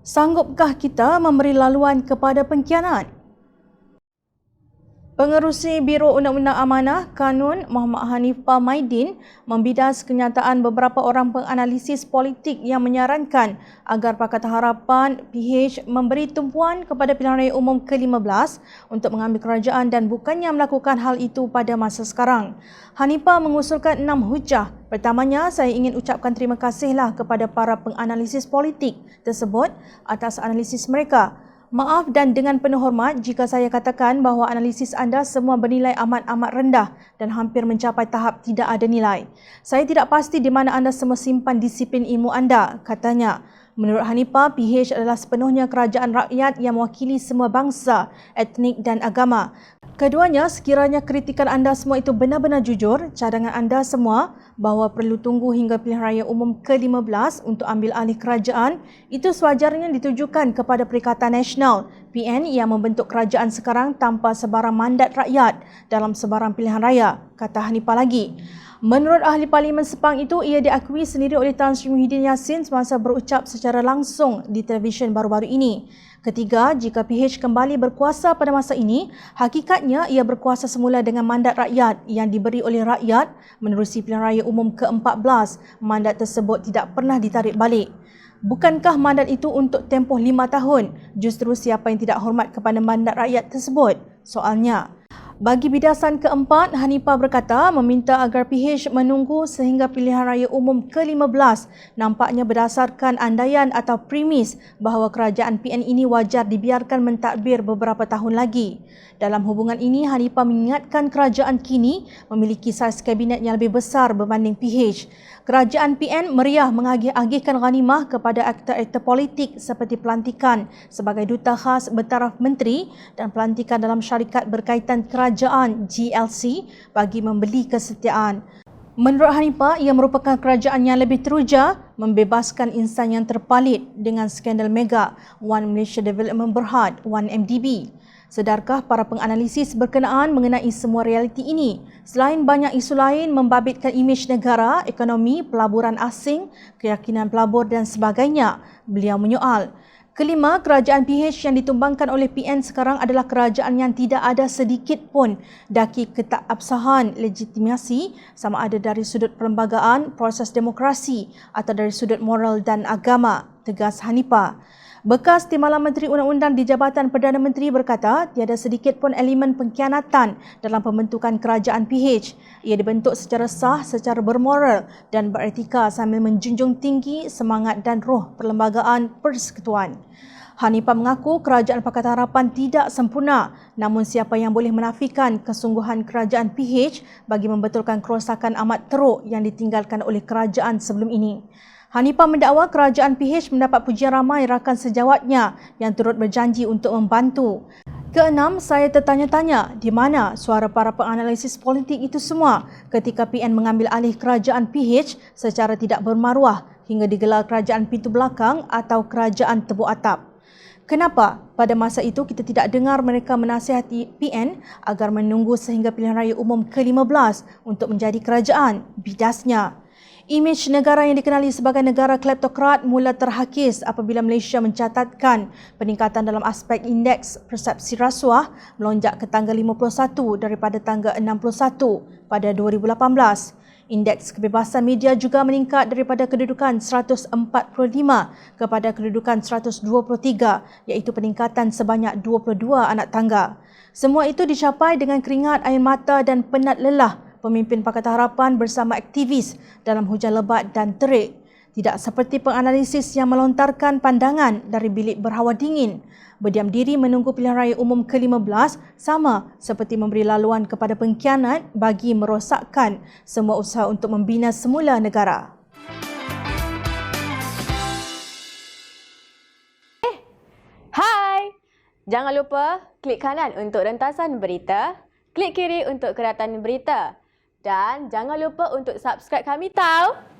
Sanggupkah kita memberi laluan kepada pengkhianat? Pengerusi Biro Undang-Undang Amanah Kanun Muhammad Hanifah Maidin membidas kenyataan beberapa orang penganalisis politik yang menyarankan agar Pakatan Harapan PH memberi tumpuan kepada pilihan raya umum ke-15 untuk mengambil kerajaan dan bukannya melakukan hal itu pada masa sekarang. Hanifah mengusulkan 6 hujah. Pertamanya, saya ingin ucapkan terima kasihlah kepada para penganalisis politik tersebut atas analisis mereka. Maaf dan dengan penuh hormat jika saya katakan bahawa analisis anda semua bernilai amat-amat rendah dan hampir mencapai tahap tidak ada nilai. Saya tidak pasti di mana anda semua simpan disiplin ilmu anda, katanya. Menurut Hanifah, PH adalah sepenuhnya kerajaan rakyat yang mewakili semua bangsa, etnik dan agama. Keduanya, sekiranya kritikan anda semua itu benar-benar jujur, cadangan anda semua bahawa perlu tunggu hingga pilihan raya umum ke-15 untuk ambil alih kerajaan, itu sewajarnya ditujukan kepada Perikatan Nasional PN yang membentuk kerajaan sekarang tanpa sebarang mandat rakyat dalam sebarang pilihan raya, kata Hanifah lagi. Menurut ahli parlimen Sepang itu, ia diakui sendiri oleh Tan Sri Muhyiddin Yassin semasa berucap secara langsung di televisyen baru-baru ini. Ketiga, jika PH kembali berkuasa pada masa ini, hakikatnya ia berkuasa semula dengan mandat rakyat yang diberi oleh rakyat menerusi pilihan raya umum ke-14. Mandat tersebut tidak pernah ditarik balik. Bukankah mandat itu untuk tempoh 5 tahun? Justru siapa yang tidak hormat kepada mandat rakyat tersebut? Soalnya. Bagi bidasan keempat, Hanifah berkata meminta agar PH menunggu sehingga pilihan raya umum ke-15 nampaknya berdasarkan andaian atau premis bahawa kerajaan PN ini wajar dibiarkan mentadbir beberapa tahun lagi. Dalam hubungan ini, Hanifah mengingatkan kerajaan kini memiliki saiz kabinet yang lebih besar berbanding PH. Kerajaan PN meriah mengagih-agihkan ghanimah kepada aktor-aktor politik seperti pelantikan sebagai duta khas bertaraf menteri dan pelantikan dalam syarikat berkaitan kerajaan GLC bagi membeli kesetiaan. Menurut Hanifah, ia merupakan kerajaan yang lebih teruja membebaskan insan yang terpalit dengan skandal mega One Malaysia Development Berhad, 1MDB. Sedarkah para penganalisis berkenaan mengenai semua realiti ini? Selain banyak isu lain membabitkan imej negara, ekonomi, pelaburan asing, keyakinan pelabur dan sebagainya, beliau menyoal. Kelima, kerajaan PH yang ditumbangkan oleh PN sekarang adalah kerajaan yang tidak ada sedikit pun daki ketakabsahan legitimasi sama ada dari sudut perlembagaan, proses demokrasi atau dari sudut moral dan agama, tegas Hanifah. Bekas Timbalan Menteri Undang-Undang di Jabatan Perdana Menteri berkata tiada sedikit pun elemen pengkhianatan dalam pembentukan kerajaan PH. Ia dibentuk secara sah, secara bermoral dan beretika sambil menjunjung tinggi semangat dan roh perlembagaan persekutuan. Hanifah mengaku kerajaan Pakatan Harapan tidak sempurna, namun siapa yang boleh menafikan kesungguhan kerajaan PH bagi membetulkan kerosakan amat teruk yang ditinggalkan oleh kerajaan sebelum ini. Hanifah mendakwa kerajaan PH mendapat pujian ramai rakan sejawatnya yang turut berjanji untuk membantu. Keenam, saya tertanya-tanya di mana suara para penganalisis politik itu semua ketika PN mengambil alih kerajaan PH secara tidak bermaruah hingga digelar kerajaan pintu belakang atau kerajaan tebuk atap. Kenapa pada masa itu kita tidak dengar mereka menasihati PN agar menunggu sehingga pilihan raya umum ke-15 untuk menjadi kerajaan? Bidasnya. Imej negara yang dikenali sebagai negara kleptokrat mula terhakis apabila Malaysia mencatatkan peningkatan dalam aspek indeks persepsi rasuah melonjak ke tangga 51 daripada tangga 61 pada 2018. Indeks kebebasan media juga meningkat daripada kedudukan 145 kepada kedudukan 123, iaitu peningkatan sebanyak 22 anak tangga. Semua itu dicapai dengan keringat, air mata dan penat lelah pemimpin Pakatan Harapan bersama aktivis dalam hujan lebat dan terik. Tidak seperti penganalisis yang melontarkan pandangan dari bilik berhawa dingin. Berdiam diri menunggu pilihan raya umum ke-15 sama seperti memberi laluan kepada pengkhianat bagi merosakkan semua usaha untuk membina semula negara. Hai! Jangan lupa klik kanan untuk rentasan berita, klik kiri untuk keratan berita. Dan jangan lupa untuk subscribe kami tau.